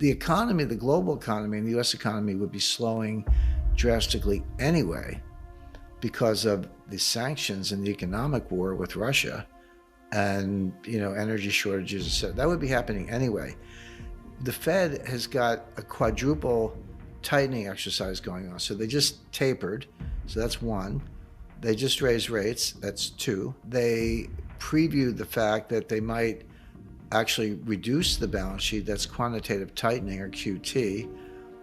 The economy, the global economy and the US economy would be slowing drastically anyway because of the sanctions and the economic war with Russia and, energy shortages, etc. That would be happening anyway. The Fed has got a quadruple tightening exercise going on. So they just tapered, so that's one. They just raised rates, that's two. They previewed the fact that they might actually reduce the balance sheet, that's quantitative tightening or QT,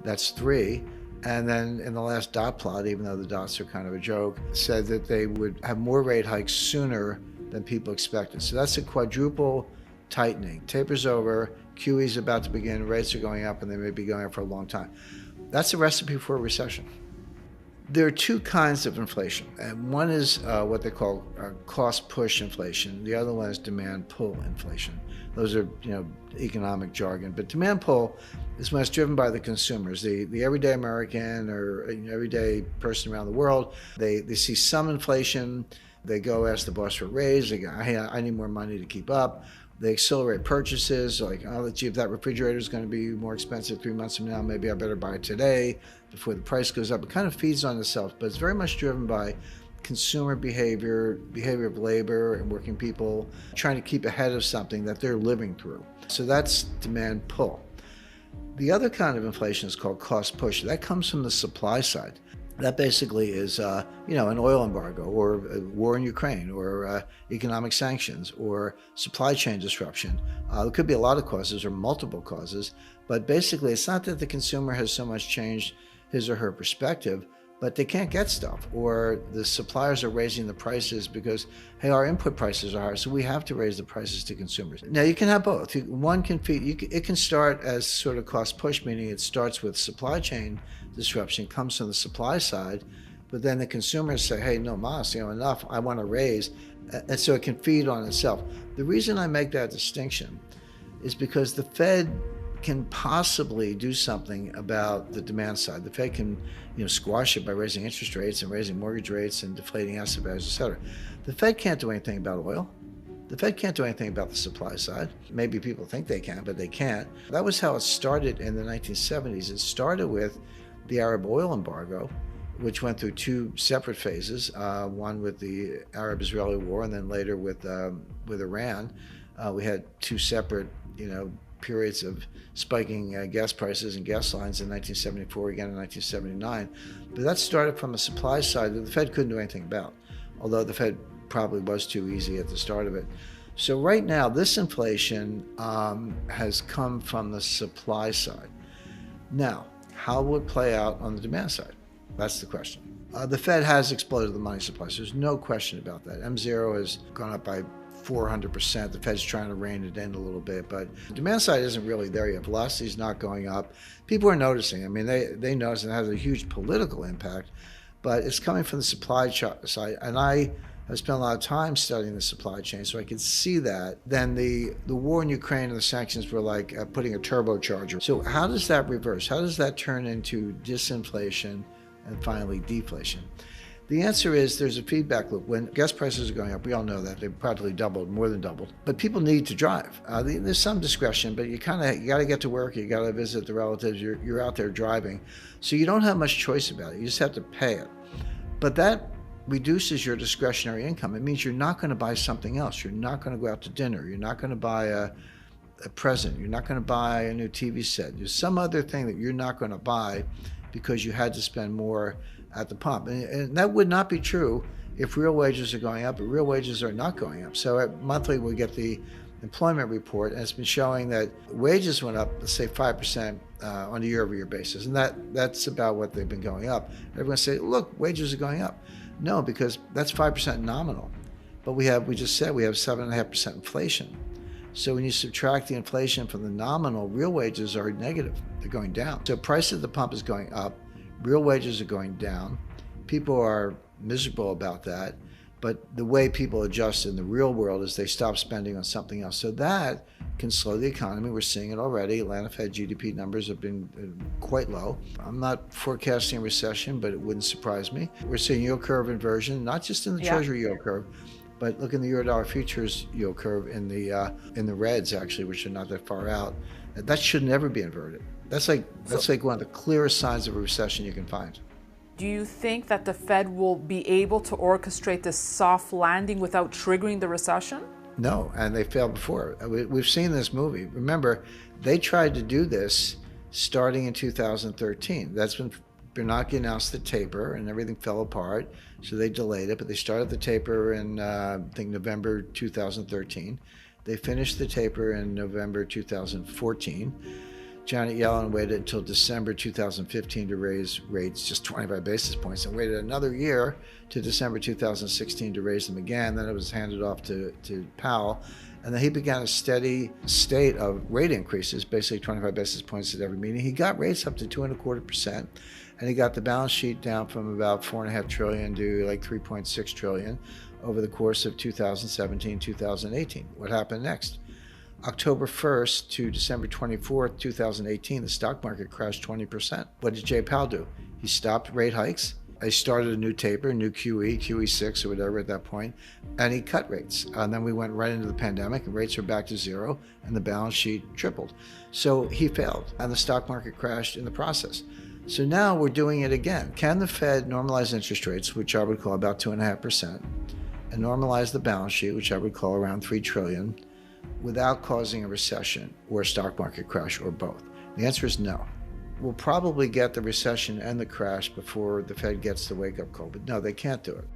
that's three. And then in the last dot plot, even though the dots are kind of a joke, said that they would have more rate hikes sooner than people expected. So that's a quadruple tightening. Taper's over, QE's about to begin, rates are going up, and they may be going up for a long time. That's a recipe for a recession. There are two kinds of inflation. And one is what they call cost push inflation. The other one is demand pull inflation. Those are, economic jargon. But demand pull is when it's driven by the consumers, the everyday American or everyday person around the world. They see some inflation. They go ask the boss for a raise. They go, hey, I need more money to keep up. They accelerate purchases, like, oh, gee, if that refrigerator is going to be more expensive 3 months from now, maybe I better buy it today before the price goes up. It kind of feeds on itself, but it's very much driven by consumer behavior of labor and working people trying to keep ahead of something that they're living through. So that's demand pull. The other kind of inflation is called cost push. That comes from the supply side. That basically is, an oil embargo or a war in Ukraine or economic sanctions or supply chain disruption. There could be a lot of causes or multiple causes, but basically it's not that the consumer has so much changed his or her perspective, but they can't get stuff, or the suppliers are raising the prices because, hey, our input prices are higher, so we have to raise the prices to consumers. Now, you can have both. One can feed, it can start as sort of cost push, meaning it starts with supply chain disruption, comes from the supply side, but then the consumers say, hey, no mas, enough, I want to raise, and so it can feed on itself. The reason I make that distinction is because the Fed can possibly do something about the demand side. The Fed can, squash it by raising interest rates and raising mortgage rates and deflating asset values, et cetera. The Fed can't do anything about oil. The Fed can't do anything about the supply side. Maybe people think they can, but they can't. That was how it started in the 1970s. It started with the Arab oil embargo, which went through two separate phases, one with the Arab-Israeli war and then later with Iran. We had two separate, periods of spiking gas prices and gas lines in 1974, again in 1979. But that started from a supply side that the Fed couldn't do anything about, although the Fed probably was too easy at the start of it. So right now, this inflation has come from the supply side. Now, how will it play out on the demand side? That's the question. The Fed has exploded the money supply, so there's no question about that. M0 has gone up by 400%. The Fed's trying to rein it in a little bit, but the demand side isn't really there yet. Velocity's not going up. People are noticing. I mean, they notice, and it has a huge political impact, but it's coming from the supply side. And I have spent a lot of time studying the supply chain, so I could see that. Then the war in Ukraine and the sanctions were like putting a turbocharger. So how does that reverse? How does that turn into disinflation and finally deflation? The answer is there's a feedback loop. When gas prices are going up, we all know that they've practically doubled, more than doubled. But people need to drive. There's some discretion, but you got to get to work. You got to visit the relatives. You're out there driving, so you don't have much choice about it. You just have to pay it. But that reduces your discretionary income. It means you're not going to buy something else. You're not going to go out to dinner. You're not going to buy a present. You're not going to buy a new TV set. There's some other thing that you're not going to buy because you had to spend more at the pump. And that would not be true if real wages are going up, but real wages are not going up. So at monthly, we get the employment report, and it's been showing that wages went up, let's say 5% on a year-over-year basis. And that's about what they've been going up. Everyone say, look, wages are going up. No, because that's 5% nominal. But we just said we have 7.5% inflation. So when you subtract the inflation from the nominal, real wages are negative. They're going down. So price at the pump is going up. Real wages are going down. People are miserable about that. But the way people adjust in the real world is they stop spending on something else. So that can slow the economy. We're seeing it already. Atlanta Fed GDP numbers have been quite low. I'm not forecasting a recession, but it wouldn't surprise me. We're seeing yield curve inversion, not just in the Treasury yield curve, but look in the Eurodollar futures yield curve in the reds, actually, which are not that far out. That should never be inverted. That's like one of the clearest signs of a recession you can find. Do you think that the Fed will be able to orchestrate this soft landing without triggering the recession? No, and they failed before. We've seen this movie. Remember, they tried to do this starting in 2013. That's when Bernanke announced the taper and everything fell apart, so they delayed it, but they started the taper in, I think, November 2013. They finished the taper in November 2014. Janet Yellen waited until December 2015 to raise rates just 25 basis points and waited another year to December 2016 to raise them again. Then it was handed off to Powell. And then he began a steady state of rate increases, basically 25 basis points at every meeting. He got rates up to 2.25%, and he got the balance sheet down from about $4.5 trillion to like $3.6 trillion over the course of 2017, 2018. What happened next? October 1st to December 24th, 2018, the stock market crashed 20%. What did Jay Powell do? He stopped rate hikes. They started a new taper, new QE6 or whatever at that point, and he cut rates. And then we went right into the pandemic, and rates are back to zero, and the balance sheet tripled. So he failed, and the stock market crashed in the process. So now we're doing it again. Can the Fed normalize interest rates, which I would call about 2.5%, and normalize the balance sheet, which I would call around $3 trillion, without causing a recession or a stock market crash or both? The answer is no. We'll probably get the recession and the crash before the Fed gets the wake-up call, but no, they can't do it.